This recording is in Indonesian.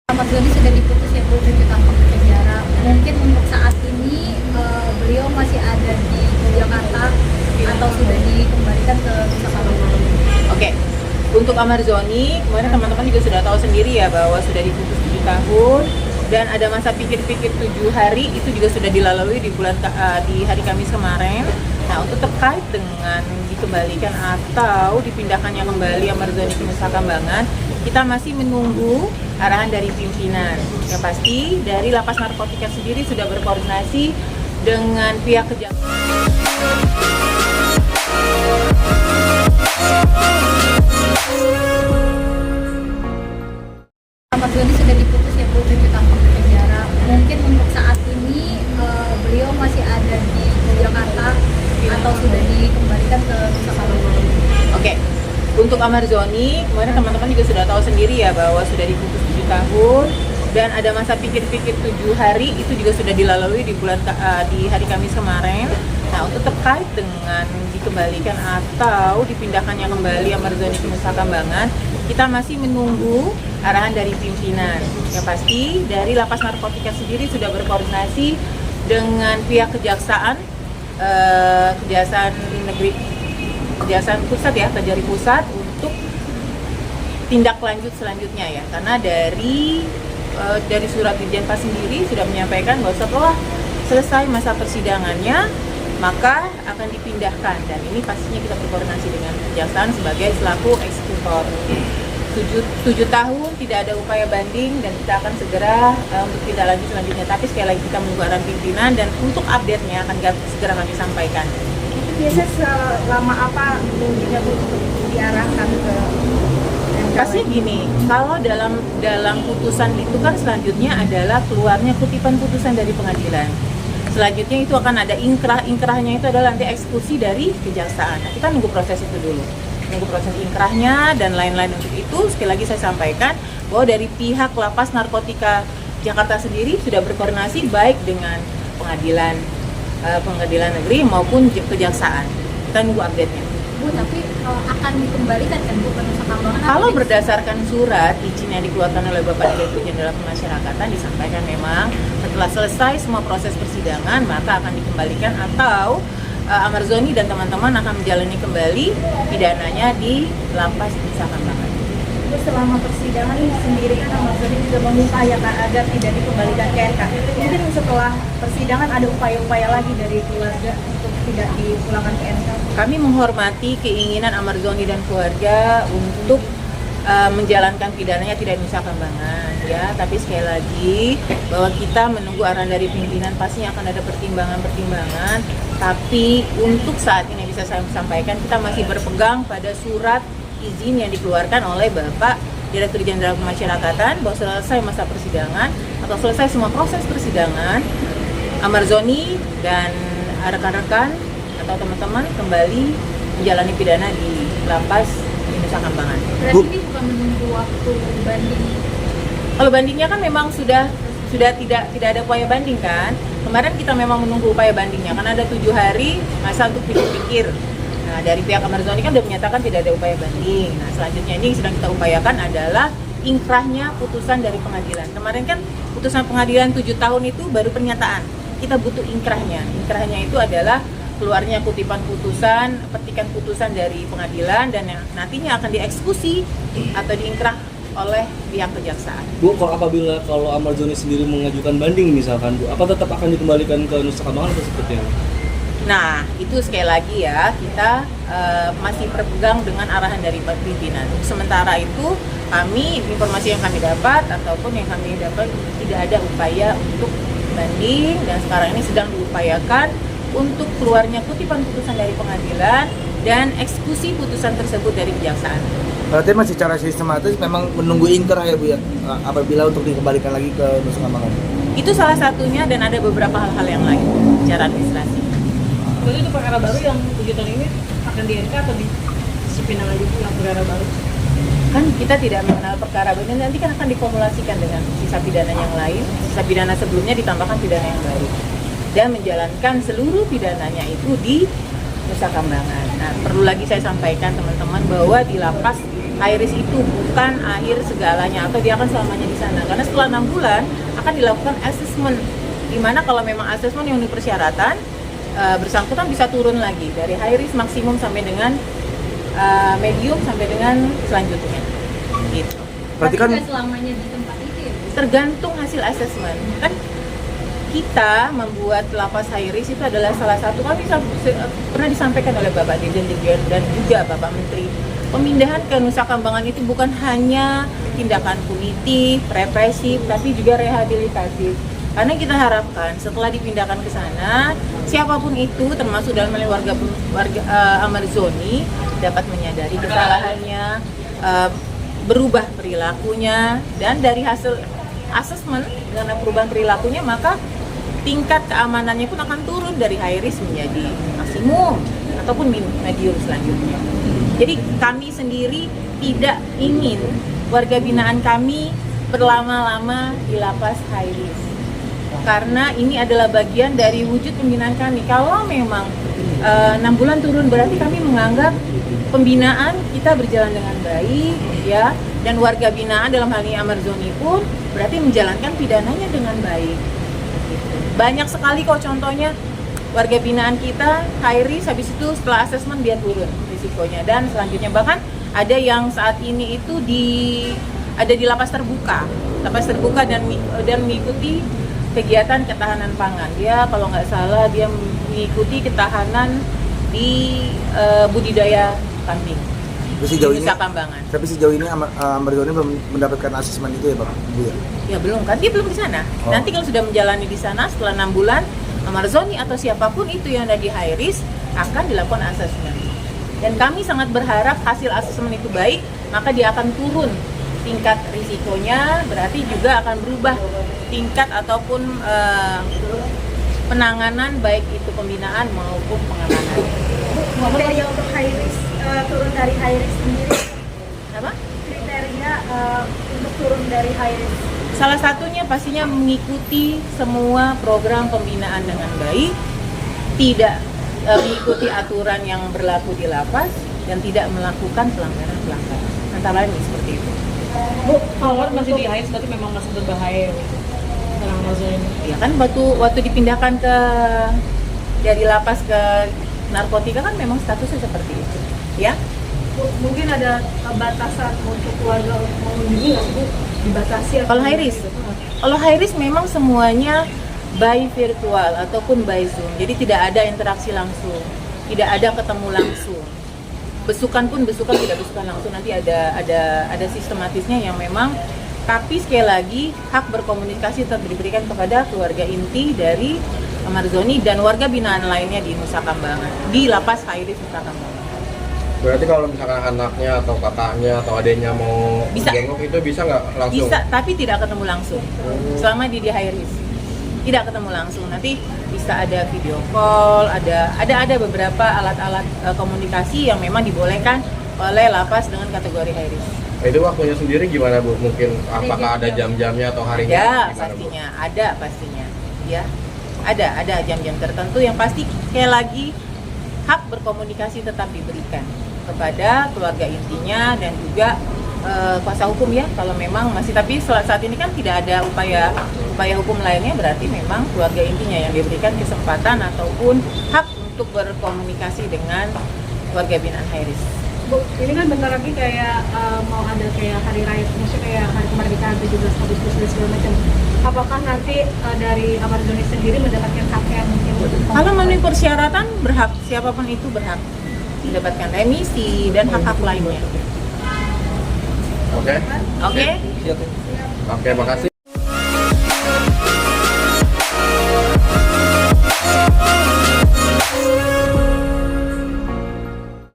Ahmad Doni sudah diputus ya Bu 7 tahun penjara. Mungkin untuk saat ini beliau masih ada di Jakarta atau sudah dikembalikan ke Nusa Kambangan. Oke. Untuk Ahmad Doni, kemarin teman-teman juga sudah tahu sendiri ya bahwa sudah diputus 7 tahun dan ada masa pikir-pikir 7 hari itu juga sudah dilalui di hari Kamis kemarin. Nah, untuk terkait dengan dikembalikan atau dipindahkannya kembali Ahmad Doni ke Nusa Kambangan, kita masih menunggu arahan dari pimpinan. Yang pasti dari Lapas Narkotika sendiri sudah berkoordinasi dengan pihak kejaksaan. Ahmad Doni sudah diputus ya Bu 7 tahun penjara. Mungkin untuk saat ini beliau masih ada di Jakarta atau sudah dikembalikan ke Nusa Kambangan. Oke. Untuk Ahmad Doni, kemarin teman-teman juga sudah tahu sendiri ya bahwa sudah diputus 7 tahun dan ada masa pikir-pikir 7 hari itu juga sudah dilalui di hari Kamis kemarin. Nah, untuk terkait dengan dikembalikan atau dipindahkannya kembali Ahmad Doni ke Nusa Kambangan, kita masih menunggu arahan dari pimpinan. Yang pasti dari Lapas Narkotika sendiri sudah berkoordinasi dengan pihak kejaksaan Kejaksaan Pusat ya, Kejari Pusat untuk tindak lanjut selanjutnya ya. Karena dari surat Dirjen Pas sendiri sudah menyampaikan bahwa setelah selesai masa persidangannya maka akan dipindahkan, dan ini pastinya kita berkoordinasi dengan kejaksaan sebagai selaku eksekutor. 7 tahun tidak ada upaya banding dan kita akan segera untuk tindak lanjut selanjutnya. Tapi sekali lagi kita menunggu arahan pimpinan dan untuk update-nya akan segera kami sampaikan. Itu biasa selama apa mungkinnya untuk diarahkan ke Pasti gini, kalau dalam putusan itu kan selanjutnya adalah keluarnya kutipan putusan dari pengadilan. Selanjutnya itu akan ada inkrahnya itu adalah nanti eksekusi dari kejaksaan. Nah, kita nunggu proses itu dulu. Nunggu proses inkrahnya dan lain-lain. Untuk itu sekali lagi saya sampaikan bahwa dari pihak Lapas Narkotika Jakarta sendiri sudah berkoordinasi baik dengan pengadilan negeri maupun kejaksaan. Kita nunggu update-nya. Bu, tapi akan dikembalikan kan Bu ke Nusa Kambangan? Kalau berdasarkan surat izin yang dikeluarkan oleh Bapak Direktur Jenderal Pemasyarakatan disampaikan memang setelah selesai semua proses persidangan maka akan dikembalikan atau Ahmad Doni dan teman-teman akan menjalani kembali pidananya di Lapas Nusa Kambangan. Selama persidangan ini sendiri kan Ahmad Doni juga mengupayakan agar tidak dikembalikan ke NK. Mungkin setelah persidangan ada upaya-upaya lagi dari keluarga untuk tidak dipulangkan ke NK. Kami menghormati keinginan Ahmad Doni dan keluarga untuk menjalankan pidananya tidak di Nusa Kambangan ya, tapi sekali lagi bahwa kita menunggu arahan dari pimpinan, pastinya akan ada pertimbangan-pertimbangan, tapi untuk saat ini bisa saya sampaikan kita masih berpegang pada surat izin yang dikeluarkan oleh Bapak Direktur Jenderal Pemasyarakatan bahwa selesai masa persidangan atau selesai semua proses persidangan, Ahmad Doni dan rekan-rekan atau teman-teman kembali menjalani pidana di Lapas di Nusa Kambangan. Berarti ini bukan menunggu waktu banding? Kalau bandingnya kan memang sudah tidak ada upaya banding kan. Kemarin kita memang menunggu upaya bandingnya karena ada 7 hari masa untuk pikir-pikir. Nah, dari pihak Ahmad Doni kan sudah menyatakan tidak ada upaya banding. Nah, selanjutnya ini yang sedang kita upayakan adalah inkrahnya putusan dari pengadilan. Kemarin kan putusan pengadilan 7 tahun itu baru pernyataan. Kita butuh inkrahnya. Inkrahnya itu adalah keluarnya kutipan putusan, petikan putusan dari pengadilan dan yang nantinya akan dieksekusi atau diinkrah oleh pihak kejaksaan. Bu, kalau Ahmad Doni sendiri mengajukan banding misalkan, Bu, apa tetap akan dikembalikan ke Nusa Kambangan atau seperti apa? Nah, itu sekali lagi ya, kita masih berpegang dengan arahan dari pimpinan. Sementara itu, informasi yang kami dapat ataupun yang kami dapat tidak ada upaya untuk banding dan sekarang ini sedang diupayakan untuk keluarnya kutipan putusan dari pengadilan dan eksekusi putusan tersebut dari kejaksaan. Berarti masih secara sistematis memang menunggu inkrah ya Bu ya, apabila untuk dikembalikan lagi ke Nusa Kambangan. Itu salah satunya dan ada beberapa hal-hal yang lain secara administrasi. Jadi itu perkara baru yang 7 tahun ini akan di NK atau di Cipinang aja yang perkara baru? Kan kita tidak mengenal perkara baru, nanti kan akan diformulasikan dengan sisa pidana yang lain. Sisa pidana sebelumnya ditambahkan pidana yang baru dan menjalankan seluruh pidananya itu di Nusa Kambangan. Nah, perlu lagi saya sampaikan teman-teman bahwa di lapas high risk itu bukan akhir segalanya atau dia akan selamanya di sana. Karena setelah 6 bulan akan dilakukan assessment, di mana kalau memang assessment yang memenuhi persyaratan, bersangkutan bisa turun lagi dari high risk maksimum sampai dengan medium sampai dengan selanjutnya. Gitu. Berarti kan nggak selamanya di tempat itu ya? Tergantung hasil assessment. Kan kita membuat lapas high risk itu adalah salah satu, kami pernah disampaikan oleh Bapak Dirjen dan juga Bapak Menteri, pemindahan ke Nusa Kambangan itu bukan hanya tindakan punitif, represif, tapi juga rehabilitatif. Karena kita harapkan setelah dipindahkan ke sana, siapapun itu, termasuk dalam hal warga Amarzoni, dapat menyadari kesalahannya, berubah perilakunya, dan dari hasil asesmen dengan perubahan perilakunya, maka tingkat keamanannya pun akan turun dari high risk menjadi maksimum ataupun medium selanjutnya. Jadi kami sendiri tidak ingin warga binaan kami berlama-lama di lapas high risk, karena ini adalah bagian dari wujud pembinaan kami. Kalau memang 6 bulan turun, berarti kami menganggap pembinaan kita berjalan dengan baik, ya, dan warga binaan dalam hal ini Amarzoni pun berarti menjalankan pidananya dengan baik. Banyak sekali kok contohnya warga binaan kita high risk, habis itu setelah asesmen dia turun risikonya, dan selanjutnya bahkan ada yang saat ini itu ada di lapas terbuka dan mengikuti kegiatan ketahanan pangan. Dia kalau nggak salah dia mengikuti ketahanan di budidaya kambing sejauh di ini, Nusa Kambangan. tapi sejauh ini Amarzoni belum mendapatkan asesmen itu ya Pak Bu ya? Ya belum kan, dia belum di sana. Oh. Nanti kalau sudah menjalani di sana setelah 6 bulan, Amarzoni atau siapapun itu yang ada di high risk akan dilakukan asesmen. Dan kami sangat berharap hasil asesmen itu baik, maka dia akan turun tingkat risikonya, berarti juga akan berubah tingkat ataupun penanganan baik itu pembinaan maupun pengamanan. Kriteria untuk high risk, turun dari high risk sendiri, Apa? kriteria untuk turun dari high risk. Salah satunya pastinya mengikuti semua program pembinaan dengan baik, tidak mengikuti aturan yang berlaku di lapas, dan tidak melakukan pelanggaran-pelanggaran. Antara lain seperti itu. Bu, kalau masih di high berarti memang masih berbahaya gitu. Orang Amarzoni ini. Ya kan waktu dipindahkan dari lapas ke narkotika kan memang statusnya seperti itu, ya. Mungkin ada batasan untuk keluarga untuk mengunjungi nggak sih, Bu? Dibatasi atau Kalau high risk, memang semuanya by virtual ataupun by Zoom. Jadi tidak ada interaksi langsung, tidak ada ketemu langsung. Besukan tidak besukan langsung. Nanti ada sistematisnya yang memang, tapi sekali lagi hak berkomunikasi tetap diberikan kepada keluarga inti dari Amarzoni dan warga binaan lainnya di Nusa Kambangan, di lapas high risk Nusa Kambangan. Berarti kalau misalkan anaknya atau kakaknya atau adiknya mau Bisa. jenguk itu bisa nggak langsung? Bisa, tapi tidak ketemu langsung. Selama di high risk, tidak ketemu langsung. Nanti bisa ada video call, ada beberapa alat-alat komunikasi yang memang dibolehkan oleh lapas dengan kategori high risk. Itu waktunya sendiri gimana Bu? Mungkin apakah ada jam-jamnya atau harinya? Ya, Gimana, Bu? pastinya ada pastinya. Ya, ada jam-jam tertentu yang pasti. Sekali lagi hak berkomunikasi tetap diberikan kepada keluarga intinya dan juga kuasa hukum, ya, kalau memang masih, tapi saat ini kan tidak ada upaya hukum lainnya, berarti memang keluarga intinya yang diberikan kesempatan ataupun hak untuk berkomunikasi dengan keluarga binaan high risk. Bu, ini kan bentar lagi kayak mau ada kayak hari raya, maksudnya kayak hari kemerdekaan 17 Agustus dan segala macam. Apakah nanti dari Amarzoni sendiri mendapatkan hak yang mungkin? Kalau memenuhi persyaratan, berhak, siapapun itu berhak mendapatkan remisi dan hak-hak lainnya. Oke. Oke? Oke, makasih.